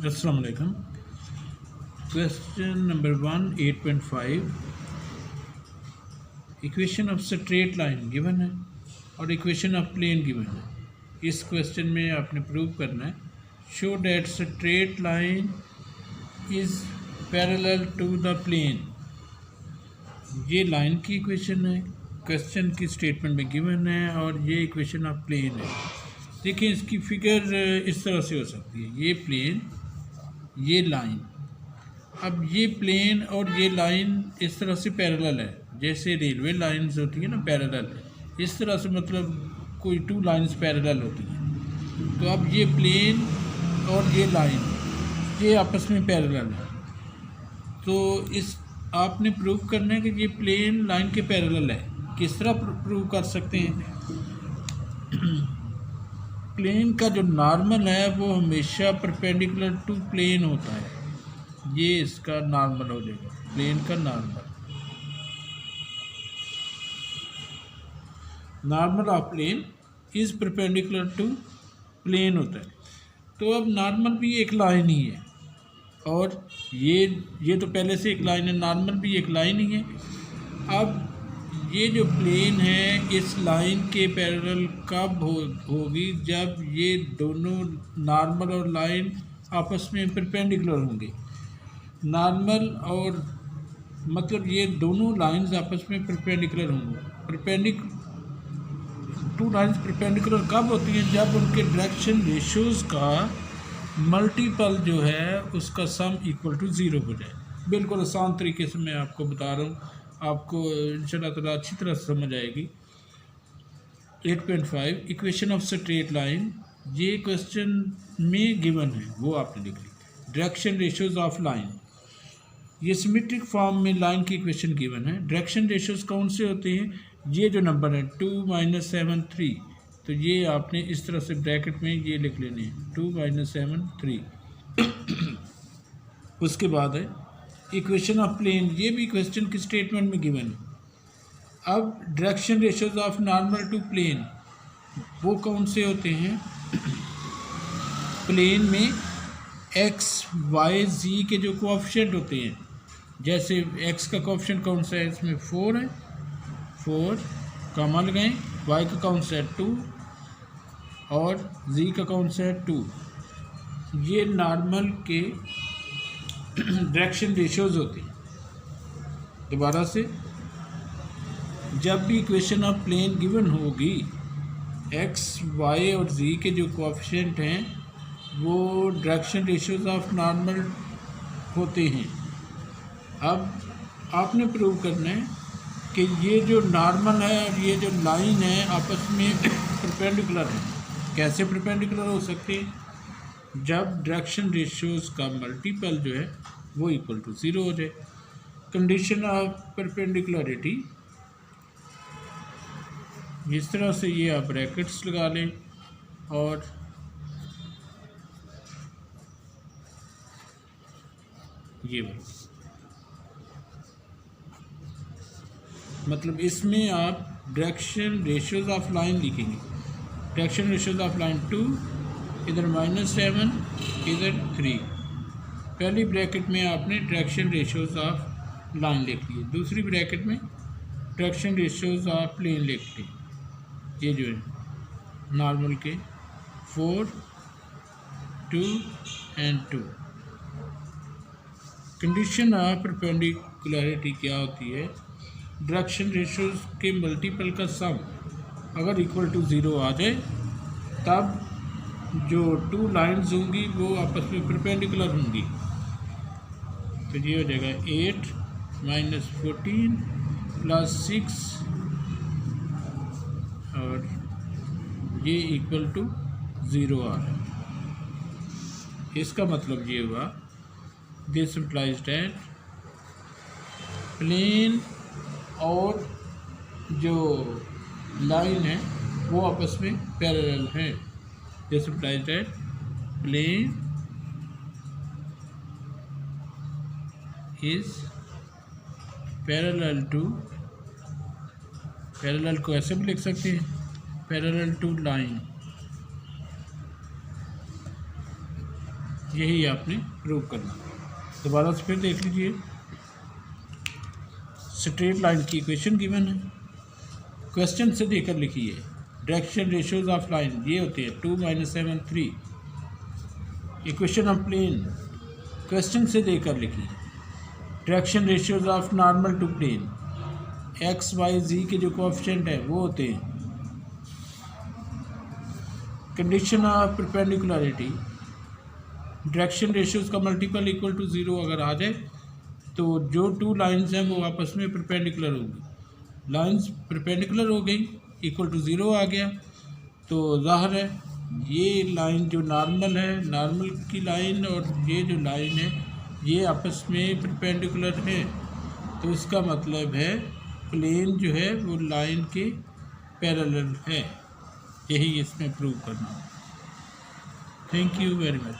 अस्सलाम वालेकुम। Question number 1 8.5 equation of straight line given है और इक्वेशन ऑफ प्लेन गिवन है। इस क्वेश्चन में आपने प्रूव करना है show that straight line is parallel to the plane. ये लाइन की इक्वेशन है, क्वेश्चन की स्टेटमेंट में गिवन है और ये इक्वेशन ऑफ प्लेन है। देखिए इसकी फिगर इस तरह से हो सकती है, ये प्लेन ये लाइन। अब ये प्लेन और ये लाइन इस तरह से पैरेलल है, जैसे रेलवे लाइंस होती है ना पैरेलल, इस तरह से मतलब कोई टू लाइंस पैरेलल होती हैं। तो अब ये प्लेन और ये लाइन ये आपस में पैरेलल है, तो इस आपने प्रूव करना है कि ये प्लेन लाइन के पैरेलल है। किस तरह प्रूव कर सकते हैं? प्लेन का जो नॉर्मल है वो हमेशा परपेंडिकुलर टू प्लेन होता है। ये इसका नॉर्मल हो जाएगा, प्लेन का normal of plane is perpendicular to plane होता है। तो अब नॉर्मल भी एक लाइन ही है और ये तो पहले से एक लाइन है, नॉर्मल भी एक लाइन ही है। अब ये जो प्लेन है इस लाइन के पैरेलल कब होगी? जब ये दोनों नॉर्मल और लाइन आपस में परपेंडिकुलर होंगे। नॉर्मल और मतलब ये दोनों लाइंस आपस में परपेंडिकुलर होंगे। टू लाइंस परपेंडिकुलर कब होती हैं? जब उनके डायरेक्शन रेशियोज़ का मल्टीपल जो है उसका सम इक्वल टू 0 हो जाए। बिल्कुल आसान तरीके से मैं आपको बता रहा हूँ, आपको इंशाल्लाह ताला अच्छी तरह समझ आएगी। 8.5 इक्वेशन ऑफ स्ट्रेट लाइन, ये क्वेश्चन में गिवन है वो आपने लिख ली। डायरेक्शन रेशियोज़ ऑफ लाइन, ये सिमेट्रिक फॉर्म में लाइन की इक्वेशन गिवन है। डायरेक्शन रेशियोज़ कौन से होते हैं? ये जो नंबर है 2 - 7 3, तो ये आपने इस तरह से ब्रैकेट में ये लिख लेने हैं 2 - 7 3। उसके बाद है इक्वेशन ऑफ प्लेन, ये भी क्वेश्चन की स्टेटमेंट में गिवन है। अब direction ratios of normal to plane वो कौन से होते हैं? प्लेन में एक्स वाई जी के जो कोएफिशिएंट होते हैं, जैसे एक्स का कोएफिशिएंट कौन सा है? इसमें 4 है, 4 कॉमा लगाएं। वाई का कौन सा है? 2 और जी का कौन सा है? 2। ये नॉर्मल के डायरेक्शन रेशियोज़ होती हैं। दोबारा से, जब भी इक्वेशन ऑफ प्लेन गिवन होगी, एक्स वाई और जी के जो कोएफिशिएंट हैं वो डायरेक्शन रेशियोज़ ऑफ नॉर्मल होते हैं। अब आपने प्रूव करना है कि ये जो नॉर्मल है और ये जो लाइन है आपस में परपेंडिकुलर है। कैसे परपेंडिकुलर हो सकते हैं? जब डायरेक्शन रेशियोज़ का मल्टीपल जो है वो इक्वल टू 0 हो जाए। कंडीशन ऑफ परपेंडिकुलरिटी, इस तरह से ये आप ब्रैकेट्स लगा लें और ये मतलब इसमें आप डायरेक्शन रेशियोज़ ऑफ लाइन लिखेंगे। डायरेक्शन रेशियोज़ ऑफ लाइन 2, इधर -7, इधर 3। पहली ब्रैकेट में आपने डायरेक्शन रेशियोज़ ऑफ लाइन लिख लिए, दूसरी ब्रैकेट में डायरेक्शन रेशियोज़ ऑफ प्लेन लिख ली। ये जो है नॉर्मल के 4 2 एंड 2। कंडीशन ऑफ परपेंडिकुलरिटी क्या होती है? डायरेक्शन रेशियोज़ के मल्टीपल का सम अगर इक्वल टू 0 आ जाए तब जो टू लाइंस होंगी वो आपस में परपेंडिकुलर होंगी। तो ये हो जाएगा 8 - 14 + 6 और ये इक्वल टू 0 आ रहा है। इसका मतलब ये हुआ, दिस इम्प्लाइज दैट प्लेन और जो लाइन है वो आपस में पैरेलल हैं। This implies that plane is parallel to, parallel को ऐसे भी लिख सकते हैं, पैरेलल टू लाइन। यही आपने प्रूव करना। दोबारा से फिर देख लीजिए, स्ट्रेट लाइन की इक्वेशन गिवन है, क्वेश्चन से देकर लिखिए। डायरेक्शन रेशियोज ऑफ लाइन ये होते हैं 2 - 7 3। इक्वेशन ऑफ प्लेन क्वेश्चन से देकर लिखिए। Direction ratios of normal to plane, X Y Z के जो कोएफिशिएंट है वो होते हैं। Condition of perpendicularity, direction ratios का मल्टीपल इक्वल टू 0 अगर आ जाए तो जो टू लाइंस हैं वो आपस में परपेंडिकुलर होंगी। लाइंस परपेंडिकुलर हो गई, इक्वल टू 0 आ गया, तो ज़ाहिर है ये लाइन जो नॉर्मल है, नॉर्मल की लाइन और ये जो लाइन है ये आपस में परपेंडिकुलर है, तो इसका मतलब है प्लेन जो है वो लाइन के पैरेलल है। यही इसमें प्रूव करना। Thank you very much.